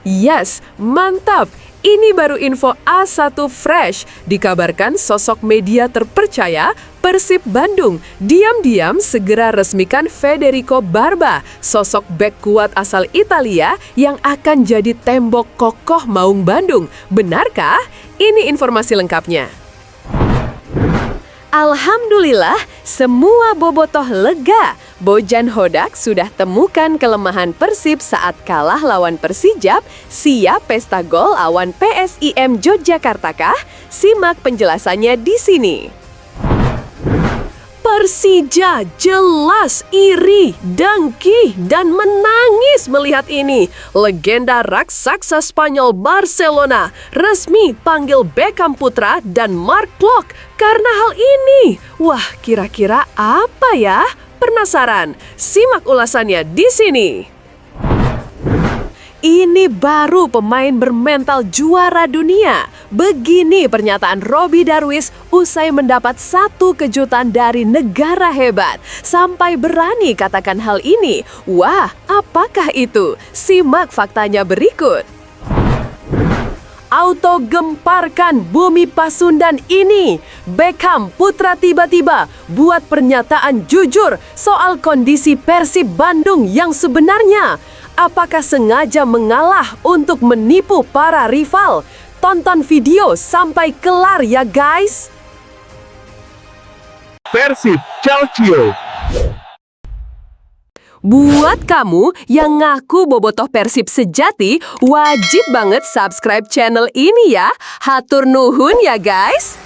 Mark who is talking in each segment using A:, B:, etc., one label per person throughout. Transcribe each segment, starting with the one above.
A: Yes, mantap! Ini baru info A1 Fresh. Dikabarkan sosok media terpercaya Persib Bandung diam-diam segera resmikan Federico Barba, sosok bek kuat asal Italia yang akan jadi tembok kokoh Maung Bandung. Benarkah? Ini informasi lengkapnya. Alhamdulillah, semua bobotoh lega. Bojan Hodak sudah temukan kelemahan Persib saat kalah lawan Persijap. Siap pesta gol lawan PSIM Yogyakarta kah? Simak penjelasannya di sini. Persija jelas iri, dengki, dan menangis melihat ini. Legenda raksasa Spanyol Barcelona resmi panggil Beckham Putra dan Mark Klok karena hal ini. Wah, kira-kira apa ya? Penasaran? Simak ulasannya di sini. Ini baru pemain bermental juara dunia. Begini pernyataan Robby Darwish usai mendapat satu kejutan dari negara hebat. Sampai berani katakan hal ini. Wah, apakah itu? Simak faktanya berikut. Auto gemparkan bumi Pasundan ini. Beckham Putra tiba-tiba buat pernyataan jujur soal kondisi Persib Bandung yang sebenarnya. Apakah sengaja mengalah untuk menipu para rival? Tonton video sampai kelar ya guys.
B: Persib Calcio.
A: Buat kamu yang ngaku bobotoh Persib sejati, wajib banget subscribe channel ini ya. Hatur nuhun ya guys.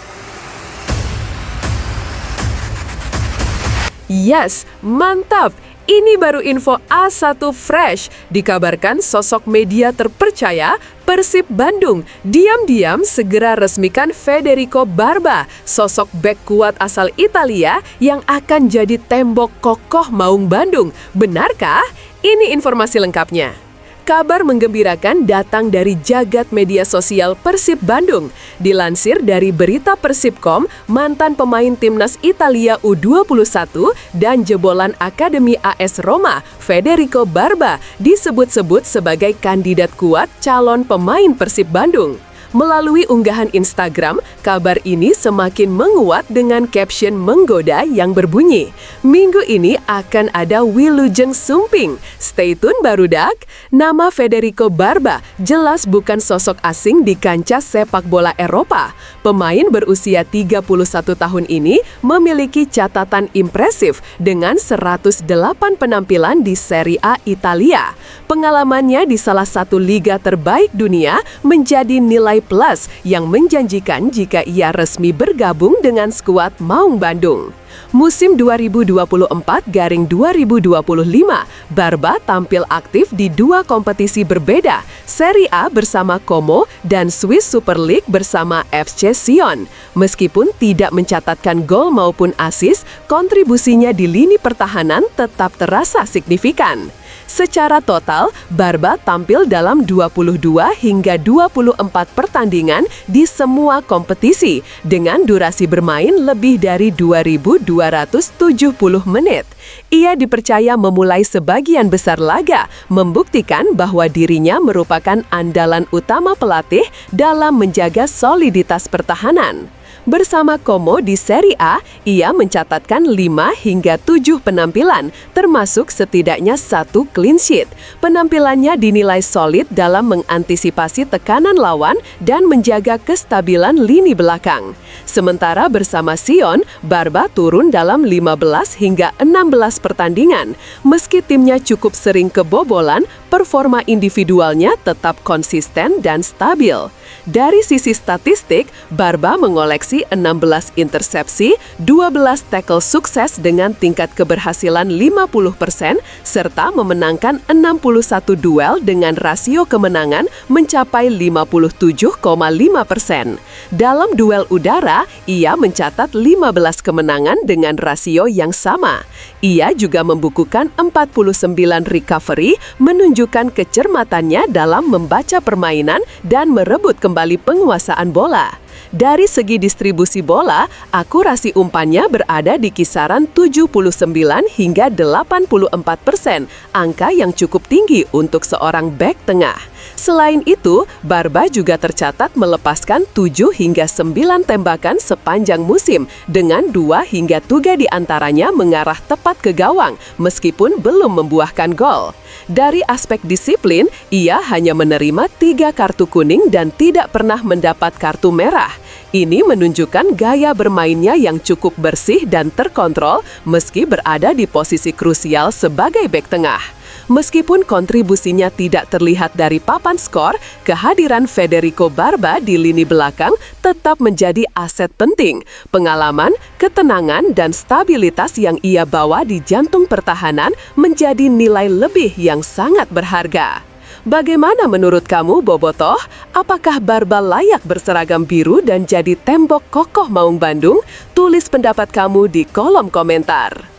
A: Yes, mantap! Ini baru info A1 Fresh. Dikabarkan sosok media terpercaya Persib Bandung diam-diam segera resmikan Federico Barba, sosok bek kuat asal Italia yang akan jadi tembok kokoh Maung Bandung. Benarkah? Ini informasi lengkapnya. Kabar menggembirakan datang dari jagat media sosial Persib Bandung. Dilansir dari berita Persibcom, mantan pemain timnas Italia U21 dan jebolan Akademi AS Roma, Federico Barba, disebut-sebut sebagai kandidat kuat calon pemain Persib Bandung. Melalui unggahan Instagram, kabar ini semakin menguat dengan caption menggoda yang berbunyi, "Minggu ini akan ada Wilujeng Sumping. Stay tune barudak." Nama Federico Barba jelas bukan sosok asing di kancah sepak bola Eropa. Pemain berusia 31 tahun ini memiliki catatan impresif dengan 108 penampilan di Serie A Italia. Pengalamannya di salah satu liga terbaik dunia menjadi nilai plus yang menjanjikan jika ia resmi bergabung dengan skuad Maung Bandung. Musim 2024-2025, Barba tampil aktif di dua kompetisi berbeda, Serie A bersama Como dan Swiss Super League bersama FC Sion. Meskipun tidak mencatatkan gol maupun assist, kontribusinya di lini pertahanan tetap terasa signifikan. Secara total, Barba tampil dalam 22 hingga 24 pertandingan di semua kompetisi dengan durasi bermain lebih dari 2.270 menit. Ia dipercaya memulai sebagian besar laga, membuktikan bahwa dirinya merupakan andalan utama pelatih dalam menjaga soliditas pertahanan. Bersama Como di Serie A, ia mencatatkan 5 hingga 7 penampilan, termasuk setidaknya 1 clean sheet. Penampilannya dinilai solid dalam mengantisipasi tekanan lawan dan menjaga kestabilan lini belakang. Sementara bersama Sion, Barba turun dalam 15 hingga 16 pertandingan. Meski timnya cukup sering kebobolan, performa individualnya tetap konsisten dan stabil. Dari sisi statistik, Barba mengoleksi 16 intersepsi, 12 tackle sukses dengan tingkat keberhasilan 50%, serta memenangkan 61 duel dengan rasio kemenangan mencapai 57,5%. Dalam duel udara, ia mencatat 15 kemenangan dengan rasio yang sama. Ia juga membukukan 49 recovery, menunjukkan kecermatannya dalam membaca permainan dan merebut kembali penguasaan bola. Dari segi distribusi bola, akurasi umpannya berada di kisaran 79 hingga 84%, angka yang cukup tinggi untuk seorang bek tengah. Selain itu, Barba juga tercatat melepaskan 7 hingga 9 tembakan sepanjang musim dengan 2 hingga 3 diantaranya mengarah tepat ke gawang meskipun belum membuahkan gol. Dari aspek disiplin, ia hanya menerima 3 kartu kuning dan tidak pernah mendapat kartu merah. Ini menunjukkan gaya bermainnya yang cukup bersih dan terkontrol meski berada di posisi krusial sebagai bek tengah. Meskipun kontribusinya tidak terlihat dari papan skor, kehadiran Federico Barba di lini belakang tetap menjadi aset penting. Pengalaman, ketenangan, dan stabilitas yang ia bawa di jantung pertahanan menjadi nilai lebih yang sangat berharga. Bagaimana menurut kamu, Bobotoh? Apakah Barba layak berseragam biru dan jadi tembok kokoh Maung Bandung? Tulis pendapat kamu di kolom komentar.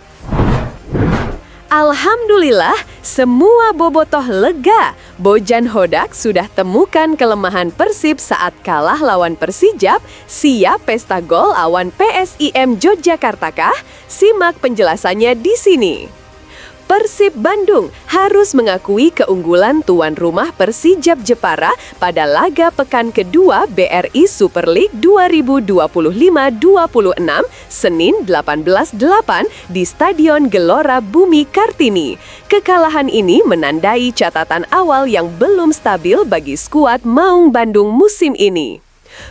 A: Alhamdulillah, semua bobotoh lega. Bojan Hodak sudah temukan kelemahan Persib saat kalah lawan Persijap. Siap pesta gol awan PSIM Yogyakarta kah? Simak penjelasannya di sini. Persib Bandung harus mengakui keunggulan tuan rumah Persijap Jepara pada laga pekan kedua BRI Super League 2025-26 Senin 18/8 di Stadion Gelora Bumi Kartini. Kekalahan ini menandai catatan awal yang belum stabil bagi skuad Maung Bandung musim ini.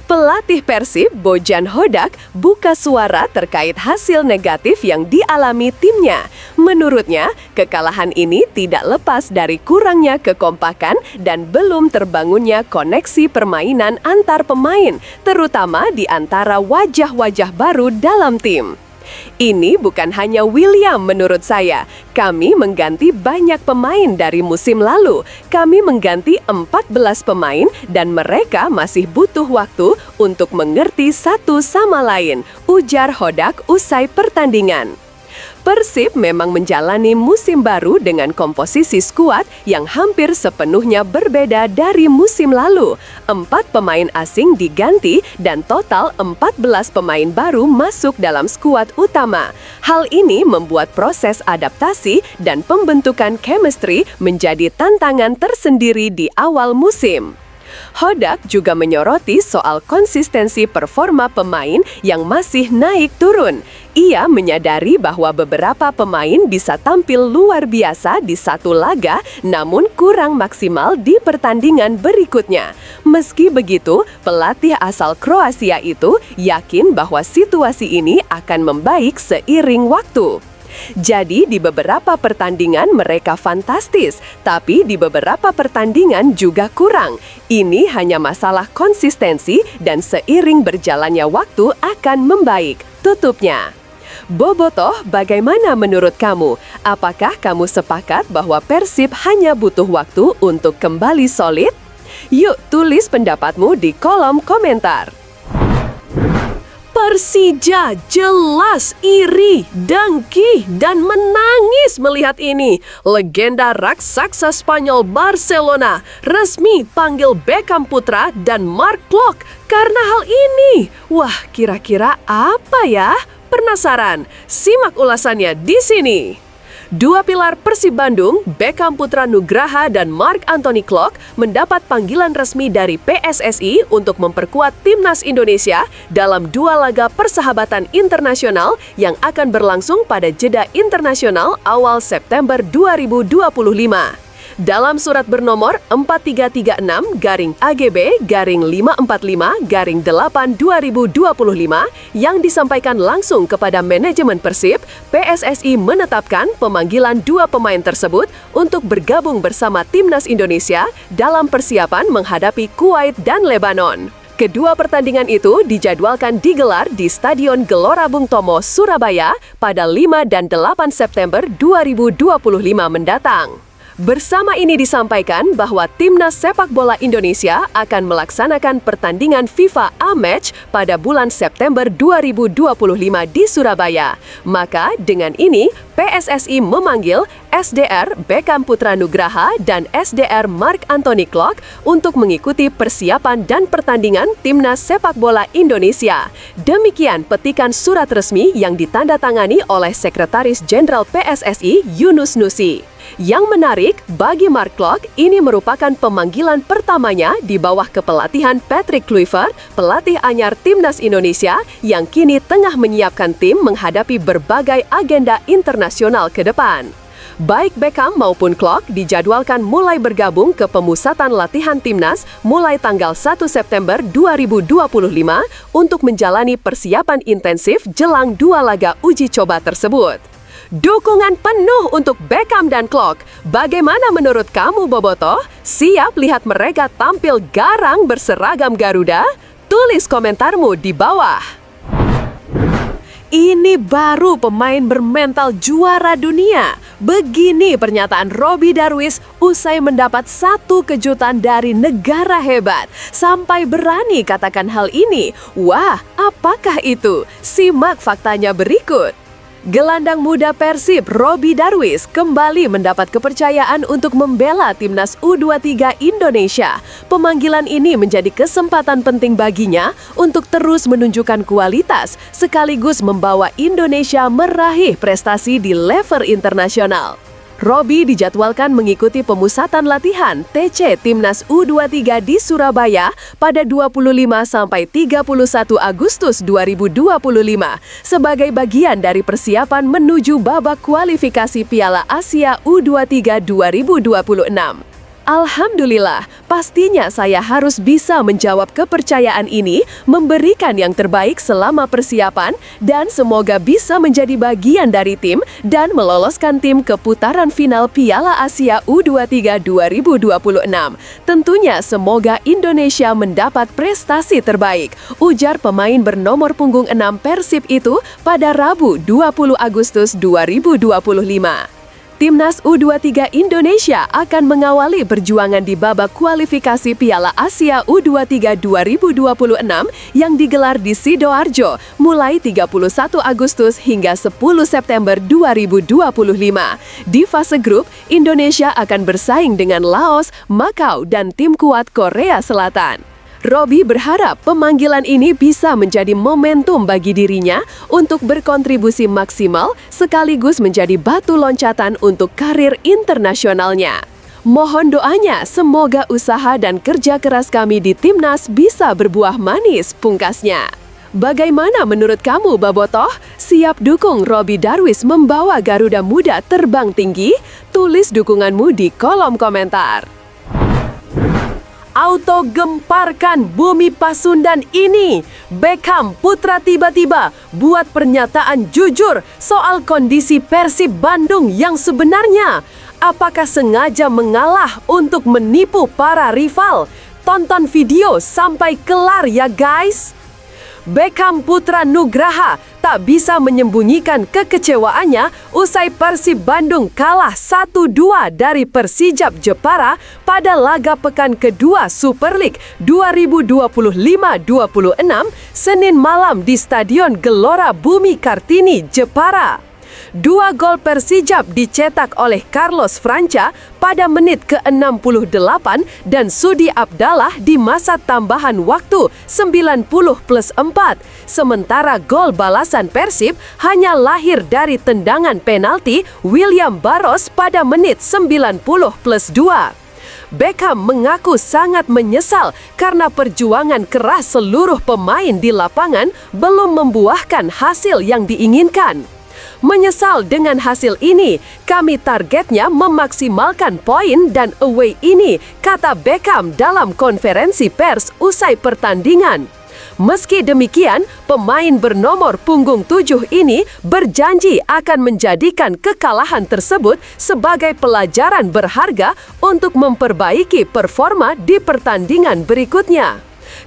A: Pelatih Persib, Bojan Hodak, buka suara terkait hasil negatif yang dialami timnya. Menurutnya, kekalahan ini tidak lepas dari kurangnya kekompakan dan belum terbangunnya koneksi permainan antar pemain, terutama di antara wajah-wajah baru dalam tim. Ini bukan hanya William menurut saya. Kami mengganti banyak pemain dari musim lalu. Kami mengganti 14 pemain dan mereka masih butuh waktu untuk mengerti satu sama lain, ujar Hodak usai pertandingan. Persib memang menjalani musim baru dengan komposisi skuad yang hampir sepenuhnya berbeda dari musim lalu. 4 pemain asing diganti dan total 14 pemain baru masuk dalam skuad utama. Hal ini membuat proses adaptasi dan pembentukan chemistry menjadi tantangan tersendiri di awal musim. Hodak juga menyoroti soal konsistensi performa pemain yang masih naik turun. Ia menyadari bahwa beberapa pemain bisa tampil luar biasa di satu laga, namun kurang maksimal di pertandingan berikutnya. Meski begitu, pelatih asal Kroasia itu yakin bahwa situasi ini akan membaik seiring waktu. Jadi di beberapa pertandingan mereka fantastis, tapi di beberapa pertandingan juga kurang. Ini hanya masalah konsistensi dan seiring berjalannya waktu akan membaik, tutupnya. Bobotoh, bagaimana menurut kamu? Apakah kamu sepakat bahwa Persib hanya butuh waktu untuk kembali solid? Yuk tulis pendapatmu di kolom komentar. Persija jelas iri, dengki, dan menangis melihat ini. Legenda raksasa Spanyol Barcelona resmi panggil Beckham Putra dan Mark Klok karena hal ini. Wah, kira-kira apa ya? Penasaran? Simak ulasannya di sini. Dua pilar Persib Bandung, Beckham Putra Nugraha dan Mark Anthony Klok mendapat panggilan resmi dari PSSI untuk memperkuat timnas Indonesia dalam 2 laga persahabatan internasional yang akan berlangsung pada jeda internasional awal September 2025. Dalam surat bernomor 4336-AGB-545-8-2025 yang disampaikan langsung kepada manajemen Persib, PSSI menetapkan pemanggilan 2 pemain tersebut untuk bergabung bersama timnas Indonesia dalam persiapan menghadapi Kuwait dan Lebanon. Kedua pertandingan itu dijadwalkan digelar di Stadion Gelora Bung Tomo, Surabaya pada 5 dan 8 September 2025 mendatang. Bersama ini disampaikan bahwa Timnas Sepak Bola Indonesia akan melaksanakan pertandingan FIFA A-Match pada bulan September 2025 di Surabaya. Maka dengan ini, PSSI memanggil SDR Beckham Putra Nugraha dan SDR Mark Anthony Klok untuk mengikuti persiapan dan pertandingan Timnas Sepak Bola Indonesia. Demikian petikan surat resmi yang ditandatangani oleh Sekretaris Jenderal PSSI Yunus Nusi. Yang menarik, bagi Mark Klok, ini merupakan pemanggilan pertamanya di bawah kepelatihan Patrick Kluivert, pelatih anyar Timnas Indonesia yang kini tengah menyiapkan tim menghadapi berbagai agenda internasional ke depan. Baik Beckham maupun Klok dijadwalkan mulai bergabung ke pemusatan latihan Timnas mulai tanggal 1 September 2025 untuk menjalani persiapan intensif jelang 2 laga uji coba tersebut. Dukungan penuh untuk Beckham dan Klok. Bagaimana menurut kamu, Bobotoh? Siap lihat mereka tampil garang berseragam Garuda? Tulis komentarmu di bawah. Ini baru pemain bermental juara dunia. Begini pernyataan Robby Darwish usai mendapat satu kejutan dari negara hebat. Sampai berani katakan hal ini. Wah, apakah itu? Simak faktanya berikut. Gelandang muda Persib Robby Darwish kembali mendapat kepercayaan untuk membela Timnas U23 Indonesia. Pemanggilan ini menjadi kesempatan penting baginya untuk terus menunjukkan kualitas sekaligus membawa Indonesia meraih prestasi di level internasional. Robby dijadwalkan mengikuti pemusatan latihan TC Timnas U23 di Surabaya pada 25 sampai 31 Agustus 2025 sebagai bagian dari persiapan menuju babak kualifikasi Piala Asia U23 2026. Alhamdulillah, pastinya saya harus bisa menjawab kepercayaan ini, memberikan yang terbaik selama persiapan, dan semoga bisa menjadi bagian dari tim dan meloloskan tim ke putaran final Piala Asia U23 2026. Tentunya semoga Indonesia mendapat prestasi terbaik, ujar pemain bernomor punggung 6 Persib itu pada Rabu 20 Agustus 2025. Timnas U23 Indonesia akan mengawali perjuangan di babak kualifikasi Piala Asia U23 2026 yang digelar di Sidoarjo mulai 31 Agustus hingga 10 September 2025. Di fase grup, Indonesia akan bersaing dengan Laos, Makau, dan tim kuat Korea Selatan. Robby berharap pemanggilan ini bisa menjadi momentum bagi dirinya untuk berkontribusi maksimal sekaligus menjadi batu loncatan untuk karir internasionalnya. Mohon doanya semoga usaha dan kerja keras kami di Timnas bisa berbuah manis, pungkasnya. Bagaimana menurut kamu, Bobotoh? Siap dukung Robby Darwish membawa Garuda Muda terbang tinggi? Tulis dukunganmu di kolom komentar. Auto gemparkan Bumi Pasundan ini. Beckham putra tiba-tiba buat pernyataan jujur soal kondisi Persib Bandung yang sebenarnya. Apakah sengaja mengalah untuk menipu para rival? Tonton video sampai kelar ya guys. Beckham putra Nugraha tak bisa menyembunyikan kekecewaannya usai Persib Bandung kalah 1-2 dari Persijap Jepara pada laga pekan kedua Super League 2025-26 Senin malam di Stadion Gelora Bumi Kartini, Jepara. 2 gol Persijap dicetak oleh Carlos Franca pada menit ke-68 dan Sudi Abdallah di masa tambahan waktu 90+4. Sementara gol balasan Persib hanya lahir dari tendangan penalti William Barros pada menit 90+2. Beckham mengaku sangat menyesal karena perjuangan keras seluruh pemain di lapangan belum membuahkan hasil yang diinginkan. Menyesal dengan hasil ini, kami targetnya memaksimalkan poin dan away ini, kata Beckham dalam konferensi pers usai pertandingan. Meski demikian, pemain bernomor punggung 7 ini berjanji akan menjadikan kekalahan tersebut sebagai pelajaran berharga untuk memperbaiki performa di pertandingan berikutnya.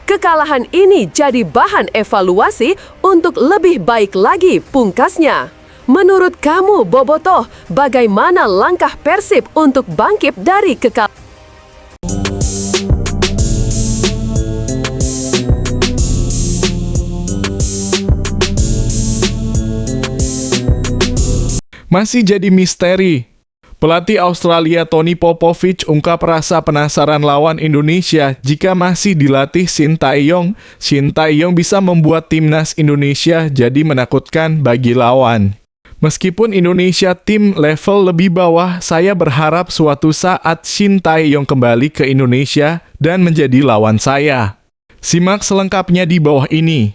A: Kekalahan ini jadi bahan evaluasi untuk lebih baik lagi, pungkasnya. Menurut kamu, Bobotoh, bagaimana langkah Persib untuk bangkit dari kekalahan?
C: Masih jadi misteri. Pelatih Australia Tony Popovich ungkap rasa penasaran lawan Indonesia jika masih dilatih Shin Tae-yong. Shin Tae-yong bisa membuat timnas Indonesia jadi menakutkan bagi lawan. Meskipun Indonesia tim level lebih bawah, saya berharap suatu saat Shin Tae-yong kembali ke Indonesia dan menjadi lawan saya. Simak selengkapnya di bawah ini.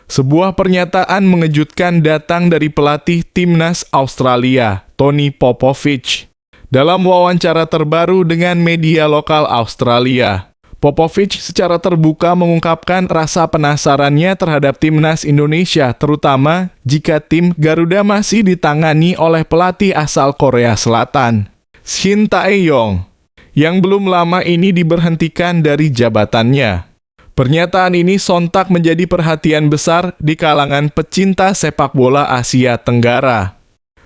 C: Sebuah pernyataan mengejutkan datang dari pelatih timnas Australia, Tony Popovich. Dalam wawancara terbaru dengan media lokal Australia, Popovich secara terbuka mengungkapkan rasa penasarannya terhadap timnas Indonesia, terutama jika tim Garuda masih ditangani oleh pelatih asal Korea Selatan, Shin Tae-yong, yang belum lama ini diberhentikan dari jabatannya. Pernyataan ini sontak menjadi perhatian besar di kalangan pecinta sepak bola Asia Tenggara.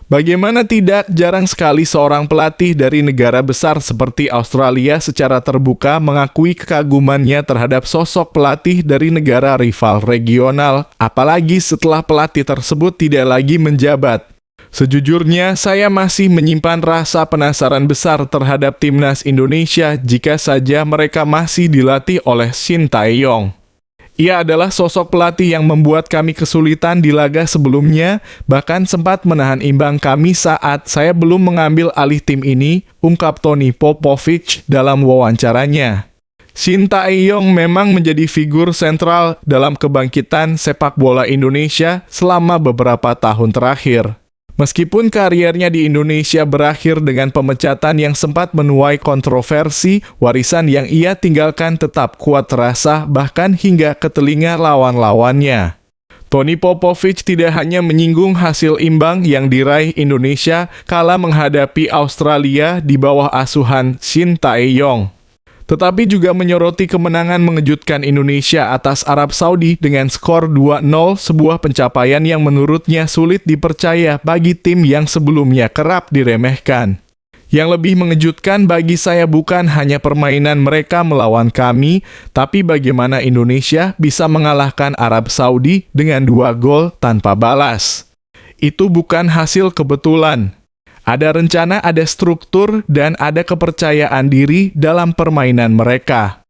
C: Bagaimana tidak, jarang sekali seorang pelatih dari negara besar seperti Australia secara terbuka mengakui kekagumannya terhadap sosok pelatih dari negara rival regional, apalagi setelah pelatih tersebut tidak lagi menjabat. Sejujurnya, saya masih menyimpan rasa penasaran besar terhadap timnas Indonesia jika saja mereka masih dilatih oleh Shin Tae-yong. Ia adalah sosok pelatih yang membuat kami kesulitan di laga sebelumnya, bahkan sempat menahan imbang kami saat saya belum mengambil alih tim ini, ungkap Tony Popovich dalam wawancaranya. Shin Tae-yong memang menjadi figur sentral dalam kebangkitan sepak bola Indonesia selama beberapa tahun terakhir. Meskipun kariernya di Indonesia berakhir dengan pemecatan yang sempat menuai kontroversi, warisan yang ia tinggalkan tetap kuat terasa bahkan hingga ke telinga lawan-lawannya. Tony Popovich tidak hanya menyinggung hasil imbang yang diraih Indonesia kala menghadapi Australia di bawah asuhan Shin Tae-yong, tetapi juga menyoroti kemenangan mengejutkan Indonesia atas Arab Saudi dengan skor 2-0, sebuah pencapaian yang menurutnya sulit dipercaya bagi tim yang sebelumnya kerap diremehkan. Yang lebih mengejutkan bagi saya bukan hanya permainan mereka melawan kami, tapi bagaimana Indonesia bisa mengalahkan Arab Saudi dengan 2 gol tanpa balas. Itu bukan hasil kebetulan. Ada rencana, ada struktur, dan ada kepercayaan diri dalam permainan mereka.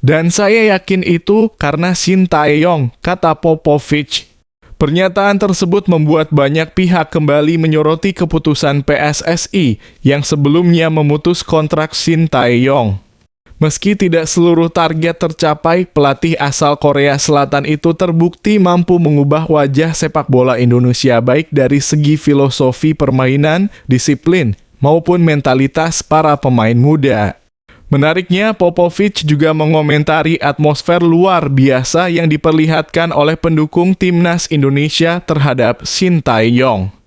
C: Dan saya yakin itu karena Shin Tae-yong, kata Popovich. Pernyataan tersebut membuat banyak pihak kembali menyoroti keputusan PSSI yang sebelumnya memutus kontrak Shin Tae-yong. Meski tidak seluruh target tercapai, pelatih asal Korea Selatan itu terbukti mampu mengubah wajah sepak bola Indonesia baik dari segi filosofi permainan, disiplin, maupun mentalitas para pemain muda. Menariknya, Popovich juga mengomentari atmosfer luar biasa yang diperlihatkan oleh pendukung timnas Indonesia terhadap Shin Tae-yong.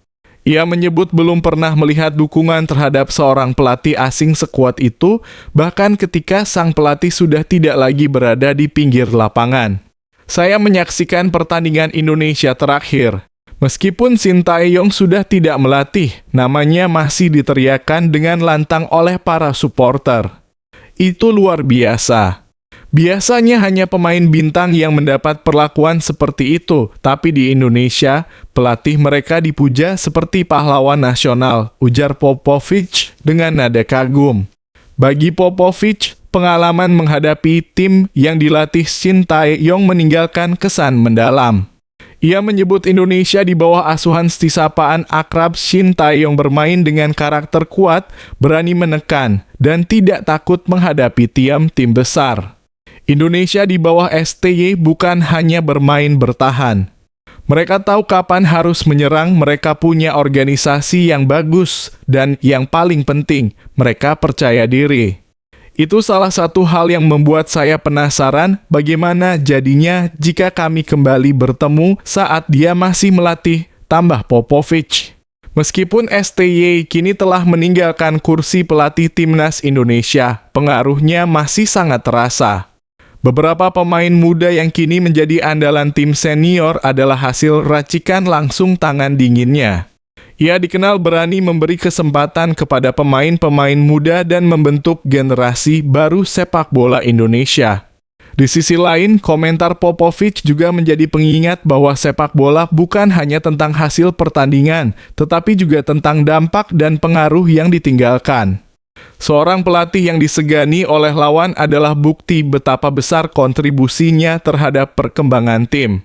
C: Ia menyebut belum pernah melihat dukungan terhadap seorang pelatih asing sekuat itu, bahkan ketika sang pelatih sudah tidak lagi berada di pinggir lapangan. Saya menyaksikan pertandingan Indonesia terakhir. Meskipun Shin Tae-yong sudah tidak melatih, namanya masih diteriakkan dengan lantang oleh para supporter. Itu luar biasa. Biasanya hanya pemain bintang yang mendapat perlakuan seperti itu, tapi di Indonesia, pelatih mereka dipuja seperti pahlawan nasional, ujar Popovich dengan nada kagum. Bagi Popovich, pengalaman menghadapi tim yang dilatih Shin Tae-yong meninggalkan kesan mendalam. Ia menyebut Indonesia di bawah asuhan sapaan akrab Shin Tae-yong bermain dengan karakter kuat, berani menekan, dan tidak takut menghadapi tim besar. Indonesia di bawah STY bukan hanya bermain bertahan. Mereka tahu kapan harus menyerang, mereka punya organisasi yang bagus, dan yang paling penting, mereka percaya diri. Itu salah satu hal yang membuat saya penasaran bagaimana jadinya jika kami kembali bertemu saat dia masih melatih, tambah Popovich. Meskipun STY kini telah meninggalkan kursi pelatih timnas Indonesia, pengaruhnya masih sangat terasa. Beberapa pemain muda yang kini menjadi andalan tim senior adalah hasil racikan langsung tangan dinginnya. Ia dikenal berani memberi kesempatan kepada pemain-pemain muda dan membentuk generasi baru sepak bola Indonesia. Di sisi lain, komentar Popovich juga menjadi pengingat bahwa sepak bola bukan hanya tentang hasil pertandingan, tetapi juga tentang dampak dan pengaruh yang ditinggalkan. Seorang pelatih yang disegani oleh lawan adalah bukti betapa besar kontribusinya terhadap perkembangan tim.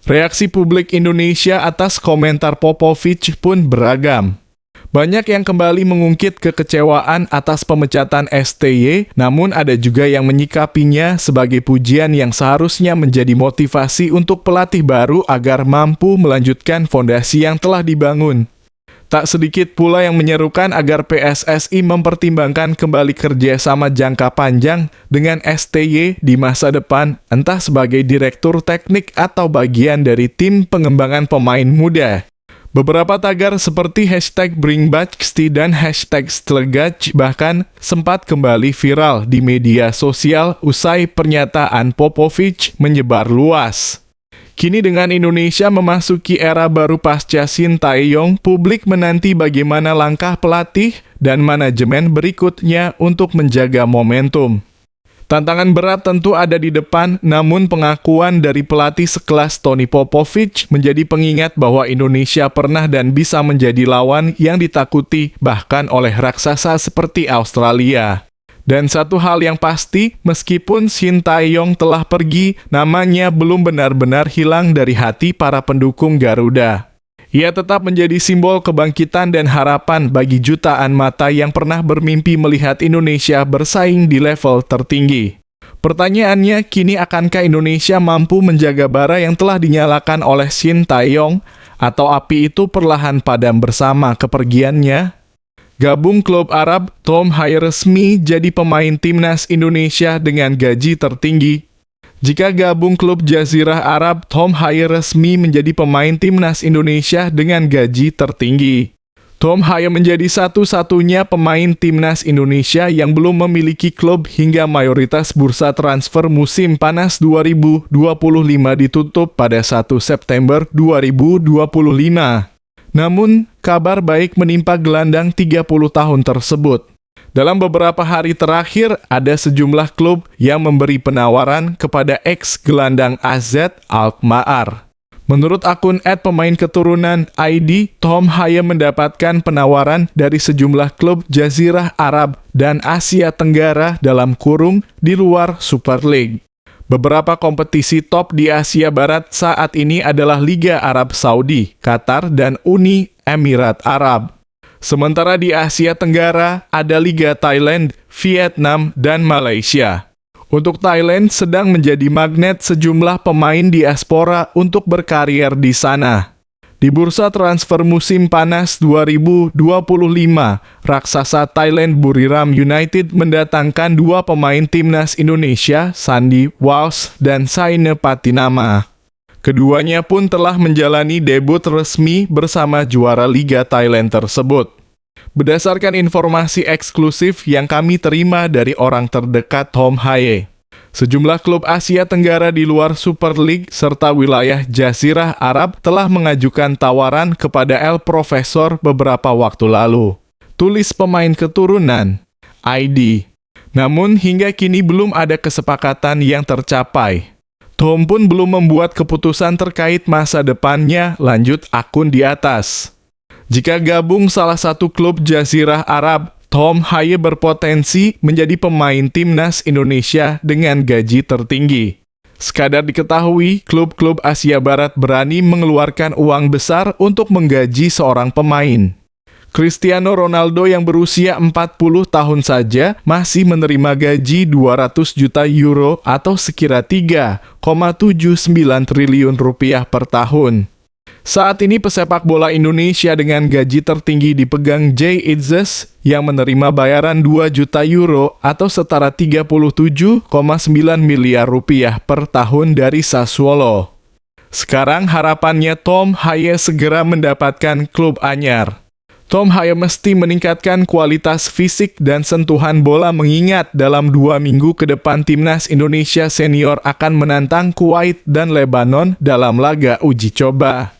C: Reaksi publik Indonesia atas komentar Popovic pun beragam. Banyak yang kembali mengungkit kekecewaan atas pemecatan STY, namun ada juga yang menyikapinya sebagai pujian yang seharusnya menjadi motivasi untuk pelatih baru agar mampu melanjutkan fondasi yang telah dibangun. Tak sedikit pula yang menyerukan agar PSSI mempertimbangkan kembali kerjasama jangka panjang dengan STY di masa depan, entah sebagai direktur teknik atau bagian dari tim pengembangan pemain muda. Beberapa tagar seperti hashtag #BringBackSty dan hashtag #Stlegach bahkan sempat kembali viral di media sosial usai pernyataan Popovic menyebar luas. Kini dengan Indonesia memasuki era baru pasca Sintayong, publik menanti bagaimana langkah pelatih dan manajemen berikutnya untuk menjaga momentum. Tantangan berat tentu ada di depan, namun pengakuan dari pelatih sekelas Tony Popovic menjadi pengingat bahwa Indonesia pernah dan bisa menjadi lawan yang ditakuti bahkan oleh raksasa seperti Australia. Dan satu hal yang pasti, meskipun Sintayong telah pergi, namanya belum benar-benar hilang dari hati para pendukung Garuda. Ia tetap menjadi simbol kebangkitan dan harapan bagi jutaan mata yang pernah bermimpi melihat Indonesia bersaing di level tertinggi. Pertanyaannya, kini akankah Indonesia mampu menjaga bara yang telah dinyalakan oleh Sintayong, atau api itu perlahan padam bersama kepergiannya? Gabung klub Arab, Tom Haye resmi jadi pemain timnas Indonesia dengan gaji tertinggi. Jika gabung klub Jazirah Arab, Tom Haye resmi menjadi pemain timnas Indonesia dengan gaji tertinggi. Tom Haye menjadi satu-satunya pemain timnas Indonesia yang belum memiliki klub hingga mayoritas bursa transfer musim panas 2025 ditutup pada 1 September 2025. Namun, kabar baik menimpa gelandang 30 tahun tersebut. Dalam beberapa hari terakhir, ada sejumlah klub yang memberi penawaran kepada ex-gelandang AZ Alkmaar. Menurut akun @pemain keturunan ID, Tom Haye mendapatkan penawaran dari sejumlah klub Jazirah Arab dan Asia Tenggara dalam kurung di luar Super League. Beberapa kompetisi top di Asia Barat saat ini adalah Liga Arab Saudi, Qatar, dan Uni Emirat Arab. Sementara di Asia Tenggara ada Liga Thailand, Vietnam, dan Malaysia. Untuk Thailand sedang menjadi magnet sejumlah pemain diaspora untuk berkarier di sana. Di bursa transfer musim panas 2025, raksasa Thailand Buriram United mendatangkan 2 pemain timnas Indonesia, Sandi Walsh dan Saine Patinama. Keduanya pun telah menjalani debut resmi bersama juara Liga Thailand tersebut. Berdasarkan informasi eksklusif yang kami terima dari orang terdekat Tom Haye, sejumlah klub Asia Tenggara di luar Super League serta wilayah Jazirah Arab telah mengajukan tawaran kepada El Profesor beberapa waktu lalu. Tulis pemain keturunan ID. Namun hingga kini belum ada kesepakatan yang tercapai. Tom pun belum membuat keputusan terkait masa depannya, lanjut akun di atas. Jika gabung salah satu klub Jazirah Arab, Tom Haye berpotensi menjadi pemain timnas Indonesia dengan gaji tertinggi. Sekadar diketahui, klub-klub Asia Barat berani mengeluarkan uang besar untuk menggaji seorang pemain. Cristiano Ronaldo yang berusia 40 tahun saja masih menerima gaji 200 juta euro atau sekira 3,79 triliun rupiah per tahun. Saat ini pesepak bola Indonesia dengan gaji tertinggi dipegang Jay Itzes yang menerima bayaran 2 juta euro atau setara 37,9 miliar rupiah per tahun dari Sassuolo. Sekarang harapannya Tom Haye segera mendapatkan klub anyar. Tom Haye mesti meningkatkan kualitas fisik dan sentuhan bola mengingat dalam 2 minggu ke depan timnas Indonesia senior akan menantang Kuwait dan Lebanon dalam laga uji coba.